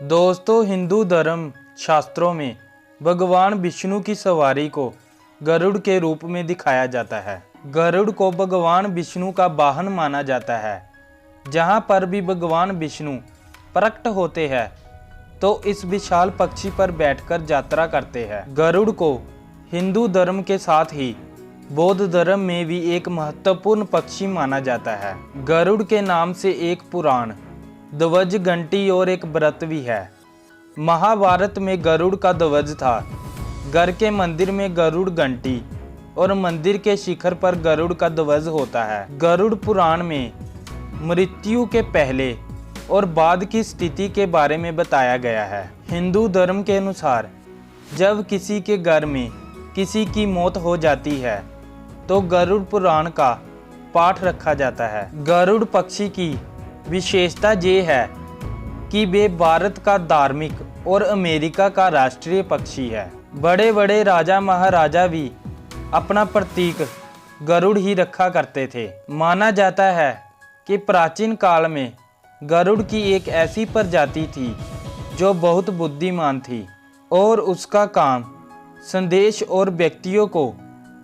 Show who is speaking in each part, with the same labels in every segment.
Speaker 1: दोस्तों, हिंदू धर्म शास्त्रों में भगवान विष्णु की सवारी को गरुड़ के रूप में दिखाया जाता है। गरुड़ को भगवान विष्णु का वाहन माना जाता है। जहाँ पर भी भगवान विष्णु प्रकट होते हैं तो इस विशाल पक्षी पर बैठकर यात्रा करते हैं। गरुड़ को हिंदू धर्म के साथ ही बौद्ध धर्म में भी एक महत्वपूर्ण पक्षी माना जाता है। गरुड़ के नाम से एक पुराण, ध्वज, घंटी और एक व्रत भी है। महाभारत में गरुड़ का ध्वज था। घर के मंदिर में गरुड़ घंटी और मंदिर के शिखर पर गरुड़ का ध्वज होता है। गरुड़ पुराण में मृत्यु के पहले और बाद की स्थिति के बारे में बताया गया है। हिंदू धर्म के अनुसार जब किसी के घर में किसी की मौत हो जाती है तो गरुड़ पुराण का पाठ रखा जाता है। गरुड़ पक्षी की विशेषता ये है कि वे भारत का धार्मिक और अमेरिका का राष्ट्रीय पक्षी है। बड़े बड़े राजा महाराजा भी अपना प्रतीक गरुड़ ही रखा करते थे। माना जाता है कि प्राचीन काल में गरुड़ की एक ऐसी प्रजाति थी जो बहुत बुद्धिमान थी और उसका काम संदेश और व्यक्तियों को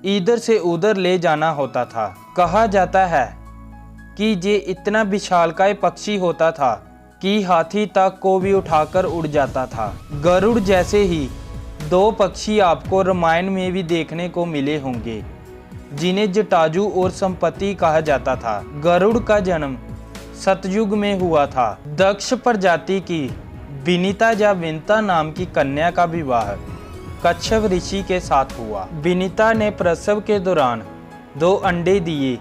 Speaker 1: इधर से उधर ले जाना होता था। कहा जाता है कि ये इतना विशालकाय पक्षी होता था कि हाथी तक को भी उठाकर उड़ जाता था। गरुड़ जैसे ही दो पक्षी आपको रामायण में भी देखने को मिले होंगे, जिन्हें जटाजू और संपत्ति कहा जाता था। गरुड़ का जन्म सतयुग में हुआ था। दक्ष प्रजाति की विनीता या विनता नाम की कन्या का विवाह कच्छप ऋषि के साथ हुआ। विनीता ने प्रसव के दौरान 2 अंडे दिए।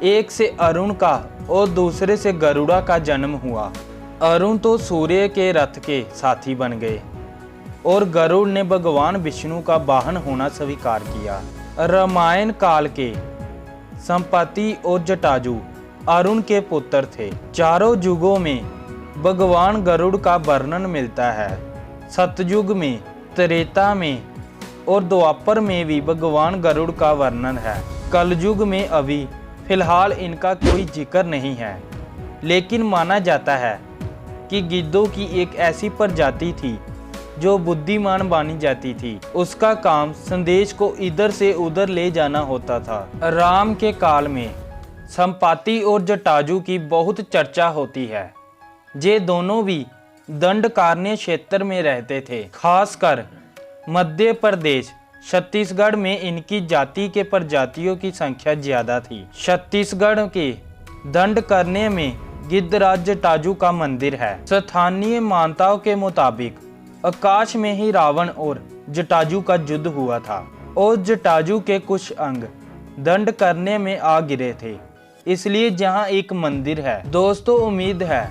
Speaker 1: एक से अरुण का और दूसरे से गरुड़ा का जन्म हुआ। अरुण तो सूर्य के रथ के साथी बन गए और गरुड़ ने भगवान विष्णु का वाहन होना स्वीकार किया। रामायण काल के संपत्ति और जटाजू अरुण के पुत्र थे। चारों युगों में भगवान गरुड़ का वर्णन मिलता है। सतयुग में, त्रेता में और द्वापर में भी भगवान गरुड़ का वर्णन है। कलयुग में अभी फिलहाल इनका कोई जिक्र नहीं है, लेकिन माना जाता है कि गिद्धों की एक ऐसी प्रजाति थी जो बुद्धिमान मानी जाती थी। उसका काम संदेश को इधर से उधर ले जाना होता था। राम के काल में संपाति और जटाजू की बहुत चर्चा होती है। ये दोनों भी दंडकारण्य क्षेत्र में रहते थे। खासकर मध्य प्रदेश, छत्तीसगढ़ में इनकी जाति के प्रजातियों की संख्या ज्यादा थी। छत्तीसगढ़ के दंडकारण्य में गिद्धराज जटाजू का मंदिर है। स्थानीय मान्यताओं के मुताबिक आकाश में ही रावण और जटाजू का युद्ध हुआ था और जटाजू के कुछ अंग दंडकारण्य में आ गिरे थे, इसलिए जहां एक मंदिर है। दोस्तों, उम्मीद है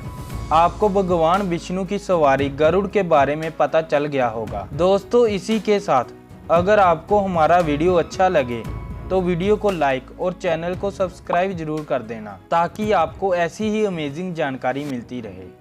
Speaker 1: आपको भगवान विष्णु की सवारी गरुड़ के बारे में पता चल गया होगा। दोस्तों, इसी के साथ अगर आपको हमारा वीडियो अच्छा लगे तो वीडियो को लाइक और चैनल को सब्सक्राइब जरूर कर देना, ताकि आपको ऐसी ही अमेजिंग जानकारी मिलती रहे।